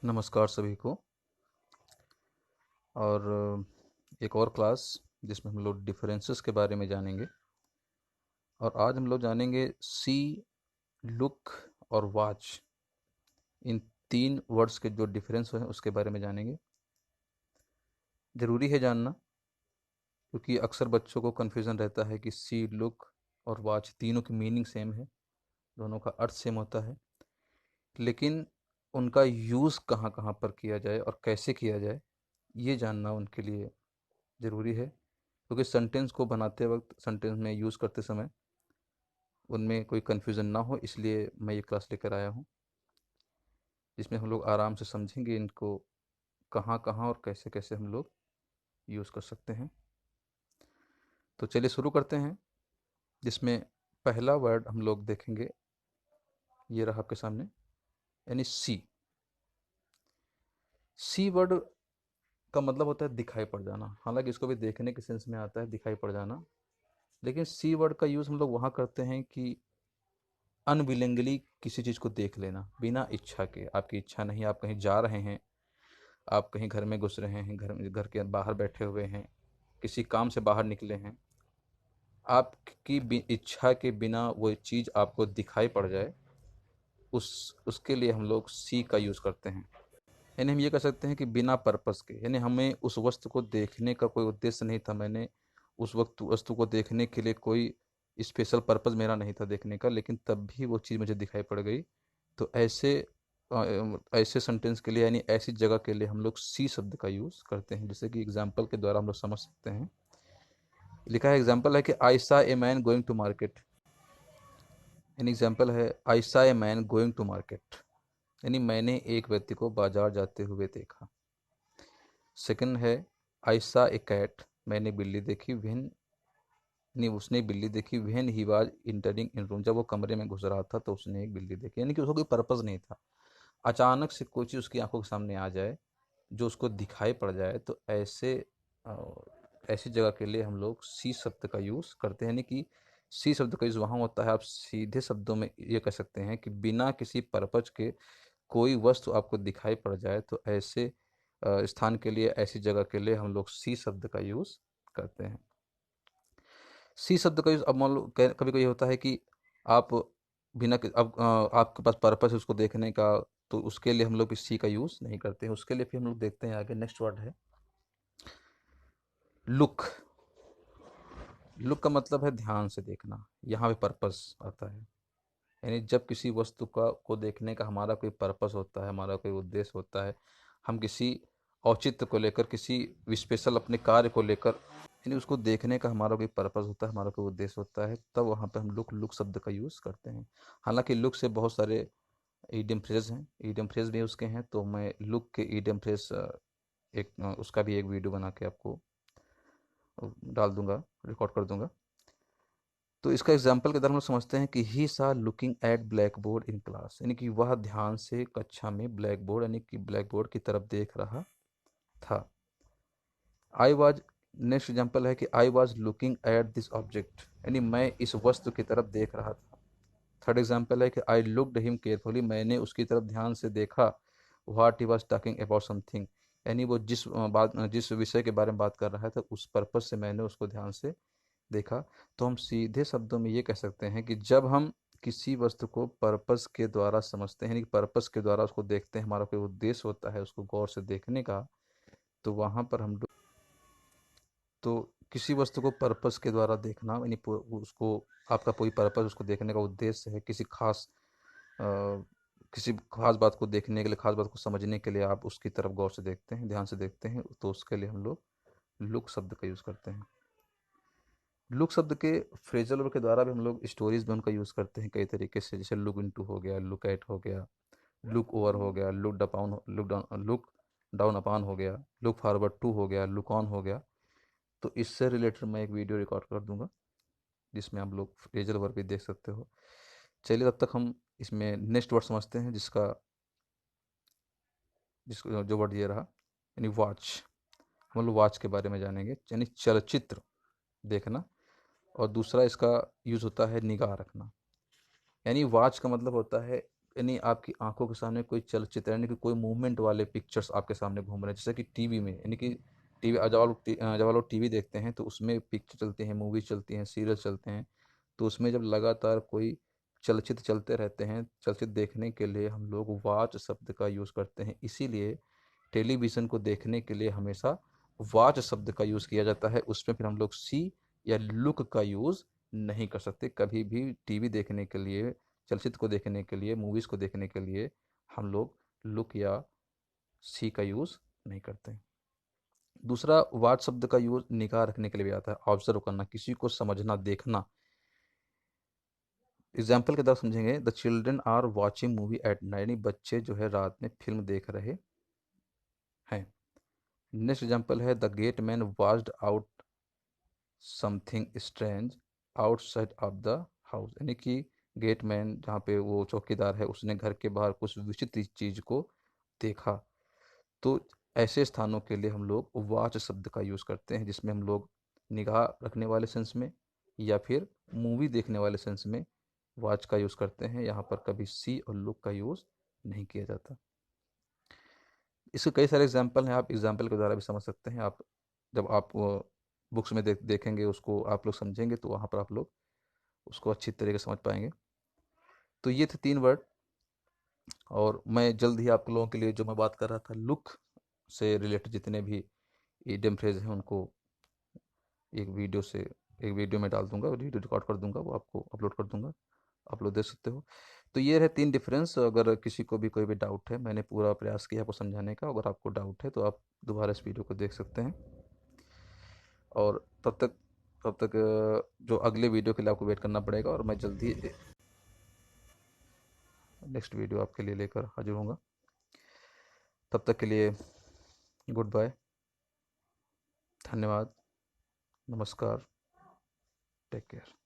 नमस्कार सभी को। और एक और क्लास जिसमें हम लोग डिफरेंसेस के बारे में जानेंगे। और आज हम लोग जानेंगे सी, लुक और वॉच, इन तीन वर्ड्स के जो डिफरेंस हैं उसके बारे में जानेंगे। ज़रूरी है जानना, क्योंकि अक्सर बच्चों को कन्फ्यूज़न रहता है कि सी, लुक और वॉच तीनों की मीनिंग सेम है, दोनों का अर्थ सेम होता है, लेकिन उनका यूज़ कहाँ कहाँ पर किया जाए और कैसे किया जाए ये जानना उनके लिए ज़रूरी है। क्योंकि सेंटेंस को बनाते वक्त, सेंटेंस में यूज़ करते समय उनमें कोई कन्फ्यूज़न ना हो, इसलिए मैं ये क्लास लेकर आया हूँ, जिसमें हम लोग आराम से समझेंगे इनको कहाँ कहाँ और कैसे कैसे हम लोग यूज़ कर सकते हैं। तो चलिए शुरू करते हैं, जिसमें पहला वर्ड हम लोग देखेंगे, ये रहा आपके सामने, यानी सी। सी वर्ड का मतलब होता है दिखाई पड़ जाना। हालांकि इसको भी देखने के सेंस में आता है, दिखाई पड़ जाना, लेकिन सी वर्ड का यूज़ हम लोग वहाँ करते हैं कि अनविलिंगली किसी चीज़ को देख लेना, बिना इच्छा के। आपकी इच्छा नहीं, आप कहीं जा रहे हैं, आप कहीं घर में घुस रहे हैं, घर के बाहर बैठे हुए हैं, किसी काम से बाहर निकले हैं, आपकी इच्छा के बिना वो चीज़ आपको दिखाई पड़ जाए, उसके लिए हम लोग सी का यूज़ करते हैं। यानी हम ये कह सकते हैं कि बिना पर्पस के, यानी हमें उस वस्तु को देखने का कोई उद्देश्य नहीं था, मैंने उस वक्त वस्तु को देखने के लिए कोई स्पेशल पर्पस मेरा नहीं था देखने का, लेकिन तब भी वो चीज़ मुझे दिखाई पड़ गई। तो ऐसे सेंटेंस के लिए, यानी ऐसी जगह के लिए हम लोग सी शब्द का यूज़ करते हैं। जैसे कि एग्जाम्पल के द्वारा हम लोग समझ सकते हैं। लिखा है, एग्जाम्पल है कि I saw a man going to market. यानी एग्जाम्पल है, I saw a man going to market, यानी मैंने एक व्यक्ति को बाजार जाते हुए देखा। सेकंड है, आई सा ए कैट, मैंने बिल्ली देखी, व्हेन, नहीं उसने बिल्ली देखी, when he was entering in room, जब वो कमरे में घुस रहा था तो उसने एक बिल्ली देखी। यानी कि उसको कोई पर्पस नहीं था, अचानक से कोई चीज़ उसकी आंखों के सामने आ जाए, जो उसको दिखाई पड़ जाए, तो अ, ऐसी जगह के लिए हम लोग सी शब्द का यूज़ करते हैं। यानी कि सी शब्द का यूज़ वहाँ होता है, आप सीधे शब्दों में ये कह सकते हैं कि बिना किसी पर्पज के कोई वस्तु आपको दिखाई पड़ जाए, तो ऐसे स्थान के लिए, ऐसी जगह के लिए हम लोग सी शब्द का यूज़ करते हैं। सी शब्द का यूज़, अब मान लो कभी कभी होता है कि आप अब आपके पास पर्पस है उसको देखने का, तो उसके लिए हम लोग सी का यूज़ नहीं करते हैं। उसके लिए फिर हम लोग देखते हैं आगे, नेक्स्ट वर्ड है लुक। लुक का मतलब है ध्यान से देखना, यहाँ पे पर्पस आता है। यानी जब किसी वस्तु का को देखने का हमारा कोई पर्पस होता है, हमारा कोई उद्देश्य होता है, हम किसी औचित्य को लेकर, किसी स्पेशल अपने कार्य को लेकर, यानी उसको देखने का हमारा कोई पर्पस होता है, हमारा कोई उद्देश्य होता है, तब वहाँ पे हम लुक लुक शब्द का यूज़ करते हैं। हालांकि लुक से बहुत सारे ईडियम फ्रेज हैं, ईडियम फ्रेज भी उसके हैं, तो मैं लुक के ईडियम फ्रेज उसका भी एक वीडियो बना के आपको डाल दूंगा, रिकॉर्ड कर दूंगा। तो इसका एग्जाम्पल के द्वारा हम लोग समझते हैं कि ही सा looking at black board in class, यानी कि वह ध्यान से कक्षा में ब्लैक बोर्ड, यानी कि ब्लैक बोर्ड की तरफ देख रहा था। आई वॉज, नेक्स्ट एग्जाम्पल है कि I was looking at this object, यानी मैं इस वस्तु की तरफ देख रहा था। थर्ड एग्जाम्पल है कि आई लुकड हिम केयरफुली, मैंने उसकी तरफ ध्यान से देखा। What he was talking about something, यानी वो जिस विषय के बारे में बात कर रहा था, उस पर्पज से मैंने उसको ध्यान से देखा। तो हम सीधे शब्दों में ये कह सकते हैं कि जब हम किसी वस्तु को पर्पस के द्वारा समझते हैं, यानी कि पर्पस के द्वारा उसको देखते हैं, हमारा कोई उद्देश्य होता है उसको गौर से देखने का, तो वहाँ पर हम लोग, तो किसी वस्तु को पर्पस के द्वारा देखना, यानी उसको, आपका कोई पर्पस, उसको देखने का उद्देश्य है, अ, किसी खास बात को देखने के लिए, खास बात को समझने के लिए आप उसकी तरफ गौर से देखते हैं, ध्यान से देखते हैं, तो उसके लिए हम लोग लुक शब्द का यूज़ करते हैं। लुक शब्द के फ्रेजल वर्ब के द्वारा भी हम लोग स्टोरीज में उनका यूज़ करते हैं कई तरीके से, जैसे लुक इनटू हो गया, लुक एट हो गया, लुक ओवर हो गया, लुक डाउन अपान हो गया, लुक फॉरवर्ड टू हो गया, लुक ऑन हो गया। तो इससे रिलेटेड मैं एक वीडियो रिकॉर्ड कर दूंगा, जिसमें आप लोग फ्रेजल वर्ब भी देख सकते हो। चलिए तब तक हम इसमें नेक्स्ट वर्ड समझते हैं, जिसको जो वर्ड ये रहा, यानी वॉच। हम लोग वॉच के बारे में जानेंगे, यानी चलचित्र देखना। और दूसरा इसका यूज़ होता है निगाह रखना। यानी वॉच का मतलब होता है यानी आपकी आंखों के सामने कोई चलचित्र यानी कि कोई मूवमेंट वाले पिक्चर्स आपके सामने घूम रहे हैं, जैसे कि टीवी में, यानी कि टीवी जब आप लोग टीवी देखते हैं तो उसमें पिक्चर चलते हैं, मूवीज चलती हैं, सीरियल चलते हैं। तो उसमें जब लगातार कोई चलचित्र चलते रहते हैं, चलचित्र देखने के लिए हम लोग वाच शब्द का यूज़ करते हैं। इसीलिए टेलीविज़न को देखने के लिए हमेशा वाच शब्द का यूज़ किया जाता है, उसमें फिर हम लोग सी या लुक का यूज़ नहीं कर सकते। कभी भी टीवी देखने के लिए, चलचित्र को देखने के लिए, मूवीज़ को देखने के लिए हम लोग लुक या सी का यूज़ नहीं करते। दूसरा वाच शब्द का यूज़ निगाह रखने के लिए भी आता है, ऑब्जर्व करना, किसी को समझना, देखना। एग्जाम्पल के द्वारा समझेंगे, the children are watching movie at night, यानी बच्चे जो है रात में फिल्म देख रहे हैं। नेक्स्ट एग्जाम्पल है, the gate man watched out something strange outside of the house, यानी कि गेट मैन, जहाँ पे वो चौकीदार है, उसने घर के बाहर कुछ विचित्र चीज को देखा। तो ऐसे स्थानों के लिए हम लोग वॉच शब्द का यूज़ करते हैं, जिसमें हम लोग निगाह रखने वाले सेंस में या फिर मूवी देखने वाले सेंस में वॉच का यूज़ करते हैं। यहाँ पर कभी सी और लुक का यूज़ नहीं किया जाता। इसके कई सारे एग्जाम्पल हैं, आप एग्जाम्पल के द्वारा भी समझ सकते हैं। आप जब आप बुक्स में देखेंगे, उसको आप लोग समझेंगे, तो वहाँ पर आप लोग उसको अच्छी तरीके से समझ पाएंगे। तो ये थे 3 वर्ड, और मैं जल्द ही आप लोगों के लिए जो मैं बात कर रहा था लुक से रिलेटेड जितने भी इडियम फ्रेज हैं उनको एक वीडियो में डाल दूंगा, वीडियो रिकॉर्ड कर दूंगा, वो आपको अपलोड कर दूंगा, आप लोग देख सकते हो। तो ये रहे 3 डिफरेंस। अगर किसी को भी कोई भी डाउट है, मैंने पूरा प्रयास किया आपको समझाने का, अगर आपको डाउट है तो आप दोबारा इस वीडियो को देख सकते हैं। और तब तक जो अगले वीडियो के लिए आपको वेट करना पड़ेगा, और मैं जल्दी नेक्स्ट वीडियो आपके लिए लेकर हाजिर होऊंगा। तब तक के लिए गुड बाय, धन्यवाद, नमस्कार, टेक केयर।